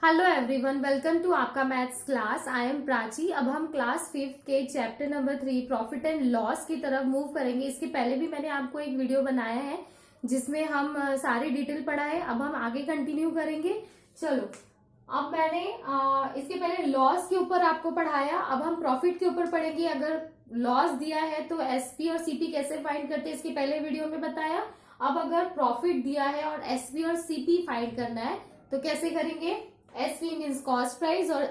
Hello everyone, welcome to आपका maths class. I am Prachi. अब हम क्लास 5 के chapter number 3 profit and loss की तरफ मूव करेंगे। इसके पहले भी मैंने आपको एक वीडियो बनाया है जिसमें हम सारी डिटेल पढ़ा है। अब हम आगे कंटिन्यू करेंगे। चलो, अब मैंने इसके पहले लॉस के ऊपर आपको पढ़ाया, अब हम प्रॉफिट के ऊपर पढ़ेंगे। अगर लॉस दिया है तो एसपी और सीपी कैसे फाइंड करते हैं इसके पहले वीडियो में बताया। अब अगर प्रॉफिट दिया है और एसपी और सीपी फाइंड करना है तो कैसे करेंगे। एसपी मीन्स कॉस्ट प्राइस और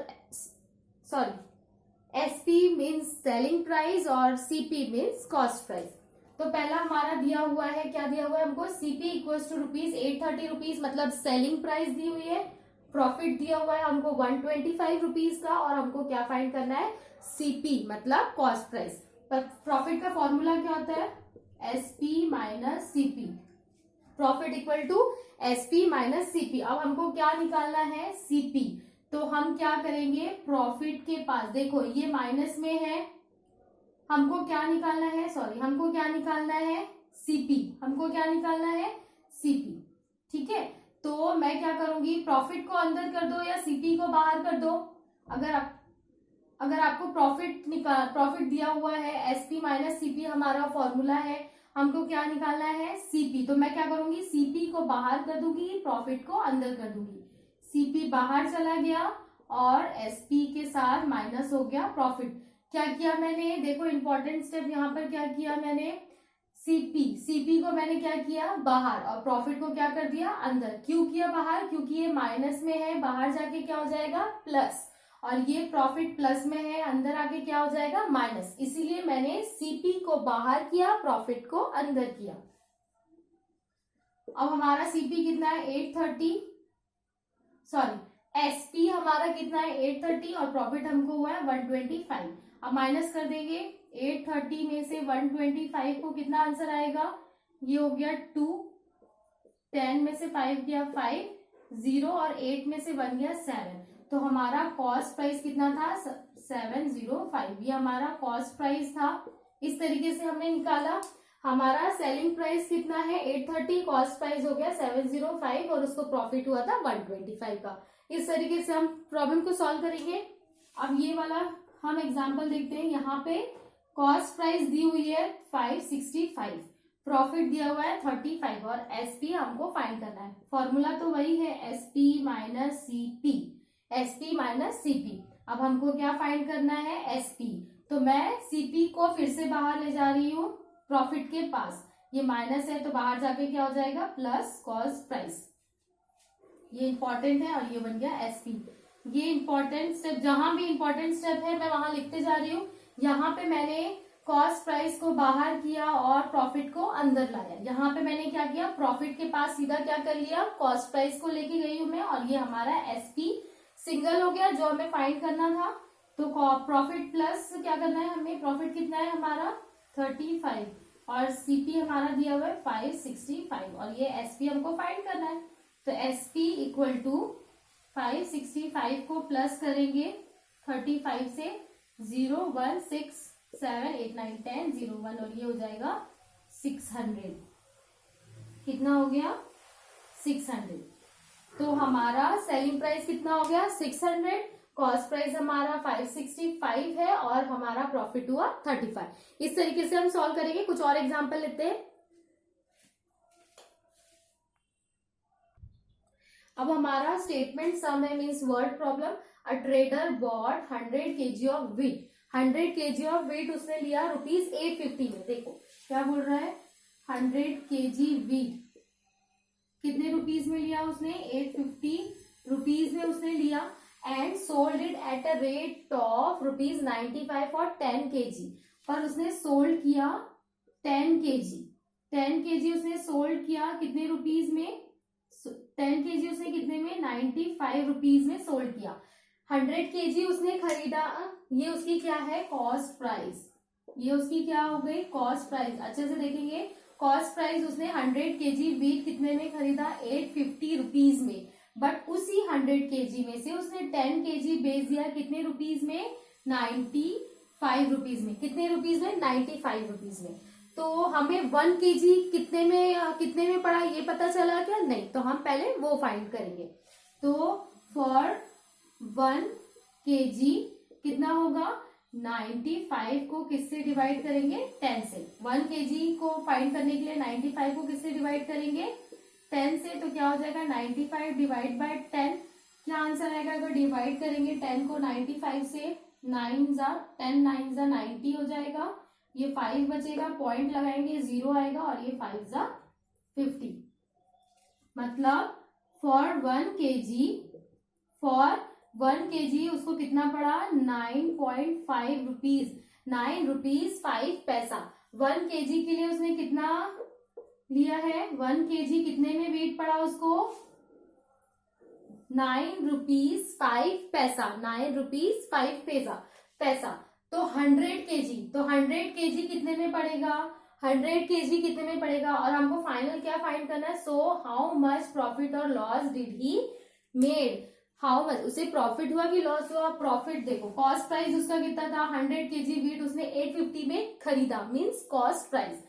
एसपी मीन्स सेलिंग प्राइस और सीपी मीन्स कॉस्ट प्राइस। तो पहला हमारा दिया हुआ है, क्या दिया हुआ है हमको, सीपी इक्वल्स टू ₹830 मतलब सेलिंग प्राइस दी हुई है। प्रॉफिट दिया हुआ है हमको ₹125 का और हमको क्या फाइंड करना है, सीपी मतलब कॉस्ट प्राइस। पर प्रॉफिट का फॉर्मूला क्या होता है, SP minus CP. Profit equal to SP minus CP. अब हमको क्या निकालना है, सीपी। तो हम क्या करेंगे, प्रॉफिट के पास देखो ये माइनस में है, हमको क्या निकालना है, हमको क्या निकालना है, सीपी। हमको क्या निकालना है, सीपी। ठीक है, तो मैं क्या करूंगी, प्रॉफिट को अंदर कर दो या सीपी को बाहर कर दो। अगर आपको प्रॉफिट दिया हुआ है, एसपी माइनस सीपी हमारा फॉर्मूला है, हमको क्या निकालना है, सीपी। तो मैं क्या करूंगी, सीपी को बाहर कर दूंगी, प्रॉफिट को अंदर कर दूंगी। सीपी बाहर चला गया और एसपी के साथ माइनस हो गया प्रॉफिट। क्या किया मैंने, देखो इंपॉर्टेंट स्टेप यहाँ पर क्या किया मैंने, सीपी को मैंने क्या किया, बाहर, और प्रॉफिट को क्या कर दिया, अंदर। क्यों किया बाहर, क्योंकि ये माइनस में है, बाहर जाके क्या हो जाएगा, प्लस, और ये प्रॉफिट प्लस में है, अंदर आके क्या हो जाएगा, माइनस। इसीलिए मैंने सीपी को बाहर किया, प्रॉफिट को अंदर किया। अब हमारा सीपी कितना है, 830, एसपी हमारा कितना है, 830, और प्रॉफिट हमको हुआ है 125। अब माइनस कर देंगे, 830 में से 125 को कितना आंसर आएगा, ये हो गया 2, 10 में से 5 गया 5, 0 और 8 में से 1 गया 7। तो हमारा कॉस्ट प्राइस कितना था, 705। ये हमारा कॉस्ट प्राइस था। इस तरीके से हमने निकाला। हमारा सेलिंग प्राइस कितना है, 830, कॉस्ट प्राइस हो गया 705 और उसको प्रॉफिट हुआ था 125 का। इस तरीके से हम प्रॉब्लम को सॉल्व करेंगे। अब ये वाला हम एग्जाम्पल देखते हैं। यहाँ पे कॉस्ट प्राइस दी हुई है 565, प्रॉफिट दिया हुआ है 35 और एसपी हमको फाइंड करना है। फॉर्मूला तो वही है, SP minus CP, SP minus CP. अब हमको क्या फाइंड करना है, एसपी। तो मैं सीपी को फिर से बाहर ले जा रही हूँ, प्रॉफिट के पास। ये माइनस है तो बाहर जाके क्या हो जाएगा, प्लस कॉस्ट प्राइस। ये इंपॉर्टेंट है और ये बन गया एसपी। ये इंपॉर्टेंट स्टेप, जहां भी इंपॉर्टेंट स्टेप है मैं वहां लिखते जा रही हूँ। यहाँ पे मैंने कॉस्ट प्राइस को बाहर किया और प्रॉफिट को अंदर लाया। यहाँ पे मैंने क्या किया, प्रॉफिट के पास सीधा क्या कर लिया, कॉस्ट प्राइस को लेके गई हूं मैं, और ये हमारा एसपी सिंगल हो गया जो हमें फाइंड करना था। तो प्रॉफिट प्लस क्या करना है हमें, प्रॉफिट कितना है हमारा 35 और सीपी हमारा दिया हुआ है 565 और ये एसपी हमको फाइंड करना है। तो एसपी इक्वल टू 565 को प्लस करेंगे 35 से, 0 1 6 7 8 9 10 0 1 और ये हो जाएगा 600। कितना हो गया, 600। तो हमारा सेलिंग प्राइस कितना हो गया, 600, कॉस्ट प्राइस हमारा 565 है और हमारा प्रॉफिट हुआ 35। इस तरीके से हम सॉल्व करेंगे। कुछ और एग्जांपल लेते हैं। अब हमारा स्टेटमेंट सम है, means word problem. A trader bought 100 kg of wheat. 100 kg of wheat उसने लिया ₹850 में। देखो क्या बोल रहा है, 100 kg व्हीट कितने रुपीज में लिया उसने, 850 रुपीज में उसने लिया, and sold it at a rate of ₹95 for 10 kg। पर उसने सोल्ड किया 10 kg, 10 kg उसने सोल्ड किया कितने रुपीज में, 10 kg उसने कितने में, 95 रुपीज में सोल्ड किया। 100 kg उसने खरीदा, ये उसकी क्या है, कॉस्ट प्राइस। ये उसकी क्या हो गई, कॉस्ट प्राइस। अच्छे से देखेंगे, कॉस्ट प्राइस उसने 100 kg व्हीट कितने में खरीदा, 850 रुपीज में। बट उसी 100 kg में से उसने 10 kg बेच दिया कितने रुपीज में, 95 रुपीज में। कितने रुपीज में, 95 रुपीज में। तो हमें 1 kg कितने में पड़ा ये पता चला क्या, नहीं। तो हम पहले वो फाइंड करेंगे। तो फॉर 1 kg कितना होगा, 95 को किससे डिवाइड करेंगे, 10 से। 1 kg को फाइंड करने के लिए 95 को किससे डिवाइड करेंगे, 10 से। तो क्या हो जाएगा, 95 डिवाइड बाय 10। क्या आंसर आएगा अगर डिवाइड करेंगे 10 को 95 से, 9 जा 10 9 जा 90 हो जाएगा। ये 5 बचेगा, पॉइंट लगाएंगे 0 आएगा, और ये 5 जा 50। मतलब फॉर 1 kg उसको कितना पड़ा, 9.5 रुपीज, 9 रुपीज 5 पैसा। 1 kg के लिए उसने कितना लिया है, 1 kg कितने में वेट पड़ा उसको, 9 रुपीज 5 पैसा, 9 रुपीज 5 पैसा। तो 100 kg, तो 100 kg कितने में पड़ेगा, 100 kg कितने में पड़ेगा, और हमको फाइनल क्या फाइंड करना है, सो हाउ मच प्रॉफिट और loss did he made, how much, उसे प्रॉफिट हुआ कि लॉस हुआ। प्रॉफिट देखो, कॉस्ट प्राइस उसका कितना था, 100 kg वीट उसने 850 में खरीदा, मीन्स कॉस्ट प्राइस।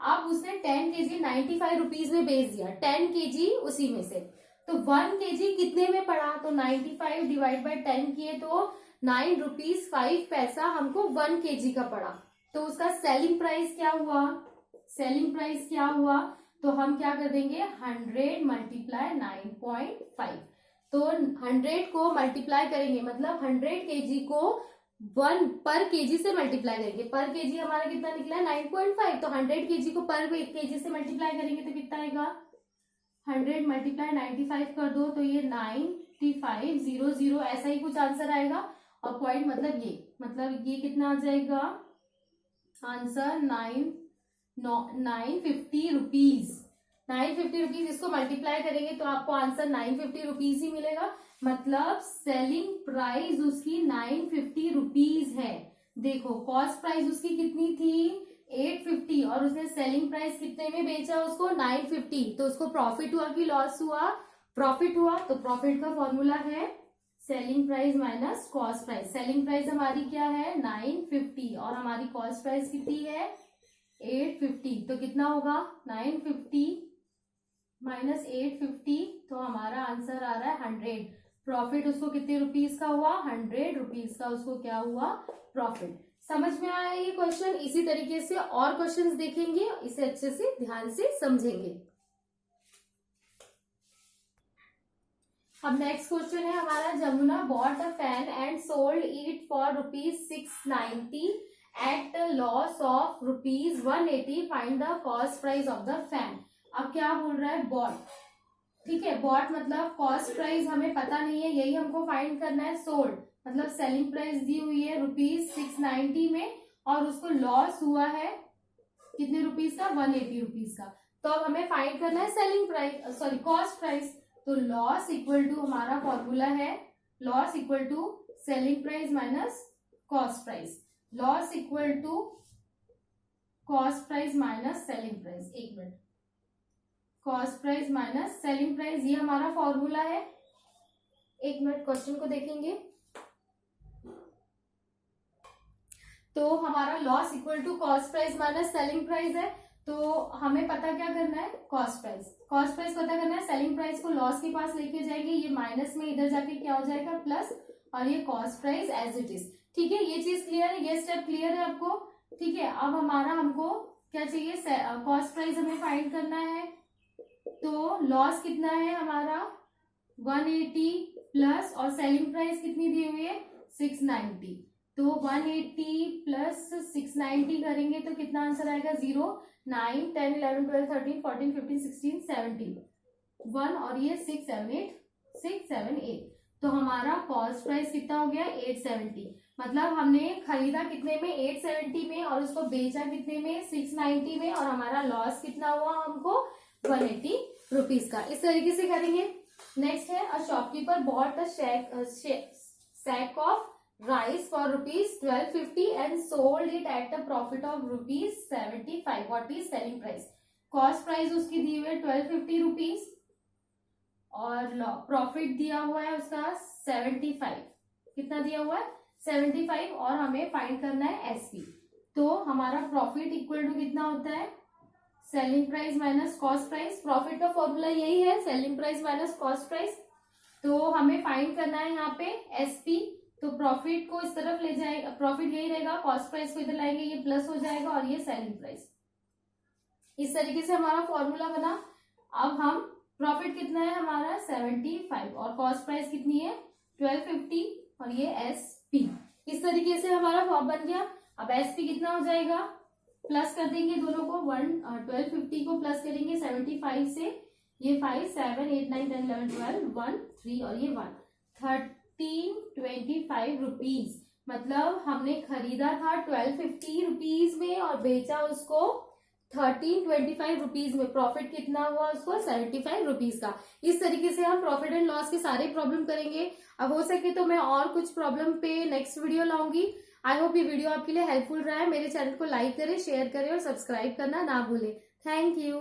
अब उसने 10 kg 95 रुपीज में बेच दिया, 10 kg उसी में से। तो 1 kg कितने में पड़ा, तो 95 डिवाइड बाय 10 किए तो 9 रुपीज 5 पैसा हमको 1 kg का पड़ा। तो उसका सेलिंग प्राइस क्या हुआ, सेलिंग प्राइस क्या हुआ, तो हम क्या कर देंगे, 100 मल्टीप्लाई 9.5। तो 100 को मल्टीप्लाई करेंगे, मतलब 100 kg को 1 पर kg से मल्टीप्लाई करेंगे। पर kg हमारा कितना निकला है, 9.5। तो 100 kg को पर kg से मल्टीप्लाई करेंगे तो कितना आएगा, 100 मल्टीप्लाई 95 कर दो तो ये 9500 ऐसा ही कुछ आंसर आएगा। और पॉइंट मतलब ये कितना आ जाएगा आंसर, 950 रुपीज, 950 रुपीज। इसको मल्टीप्लाई करेंगे तो आपको आंसर 950 रुपीज ही मिलेगा। मतलब सेलिंग प्राइस उसकी 950 रुपीज है। देखो कॉस्ट प्राइस उसकी कितनी थी, 850, और उसने सेलिंग प्राइस कितने में बेचा उसको, 950। तो उसको प्रॉफिट हुआ कि लॉस हुआ, प्रॉफिट हुआ। तो प्रॉफिट का फॉर्मूला है selling price minus cost price. Selling price हमारी क्या है, 950, और हमारी कॉस्ट प्राइस कितनी है, 850। तो कितना होगा, 950 माइनस 850, तो हमारा आंसर आ रहा है 100। प्रॉफिट उसको कितने रुपीज का हुआ, 100 रुपीज का उसको क्या हुआ, प्रॉफिट। समझ में आया ये क्वेश्चन। इसी तरीके से और क्वेश्चंस देखेंगे, इसे अच्छे से ध्यान से समझेंगे। अब नेक्स्ट क्वेश्चन है हमारा, Jamuna bought a fan and sold it for ₹690 at loss of ₹180, find the cost price of the fan. अब क्या बोल रहा है, बॉट, ठीक है, बॉट मतलब कॉस्ट प्राइस हमें पता नहीं है, यही हमको फाइंड करना है। सोल्ड मतलब सेलिंग प्राइस दी हुई है ₹690 में, और उसको लॉस हुआ है कितने रुपीज का, 180 रुपीज का। तो अब हमें फाइंड करना है selling price, sorry cost price. तो लॉस इक्वल टू हमारा फॉर्मूला है, loss equal to selling price minus cost price. Loss equal to cost price minus selling price. एक minute, cost price minus selling price, ये हमारा formula है। एक minute question को देखेंगे। तो हमारा loss equal to cost price minus selling price है। तो हमें पता क्या करना है, कॉस्ट प्राइस, कॉस्ट प्राइस पता करना है। सेलिंग प्राइस को लॉस के पास लेके जाएंगे, ये माइनस में इधर जाके क्या हो जाएगा, प्लस, और ये cost price as it is. ठीक है, ये चीज क्लियर है, ये स्टेप क्लियर है आपको। ठीक है, अब हमारा हमको क्या चाहिए, कॉस्ट प्राइस हमें फाइंड करना है। तो लॉस कितना है हमारा 180 प्लस, और सेलिंग प्राइस कितनी दी हुई है 690। तो 180 प्लस 690 करेंगे तो कितना आंसर आएगा, 0, 9, 10, 11, 12, 13, 14, 15, 16, 17, 1, और ये 678। तो हमारा कॉस्ट प्राइस कितना हो गया, 870। मतलब हमने खरीदा कितने में, 870 में, और उसको बेचा कितने में, 690 में, और हमारा लॉस कितना हुआ हमको, 180 रुपीज का। इस तरीके से करेंगे। नेक्स्ट है, a shopkeeper bought a sack of rice for ₹1250 and sold it at a profit of ₹75. What is selling price? Cost price उसकी दी हुई है 1250 रुपीज, और प्रॉफिट दिया हुआ है उसका 75। कितना दिया हुआ है, 75, और हमें फाइंड करना है एसपी। तो हमारा प्रॉफिट इक्वल टू कितना होता है, selling price minus cost price. Profit का फॉर्मूला यही है, selling price minus cost price. तो हमें फाइंड करना है यहाँ पे एसपी। तो प्रॉफिट को इस तरफ ले जाएगा, प्रॉफिट यही रहेगा, कॉस्ट प्राइस को इधर लाएंगे, ये प्लस हो जाएगा और ये सेलिंग प्राइस। इस तरीके से हमारा फॉर्मूला बना। अब हम प्रॉफिट कितना है हमारा 75 और कॉस्ट प्राइस कितनी है 1250 और ये एसपी। इस तरीके से हमारा फॉर्म बन गया। अब एसपी कितना हो जाएगा, प्लस कर देंगे दोनों को, 1250 को प्लस करेंगे 75 से, ये 5 7 8 9 10 11 12 1 3 और ये 1 1325 रुपीज। मतलब हमने खरीदा था 1250 रुपीज में और बेचा उसको 1325 रुपीज में। प्रॉफिट कितना हुआ उसको 75 रुपीज का। इस तरीके से हम प्रॉफिट एंड लॉस के सारे प्रॉब्लम करेंगे। अब हो सके तो मैं और कुछ प्रॉब्लम पे नेक्स्ट वीडियो लाऊंगी। आई होप ये वीडियो आपके लिए हेल्पफुल रहा है। मेरे चैनल को लाइक करें, शेयर करें और सब्सक्राइब करना ना भूलें। Thank you.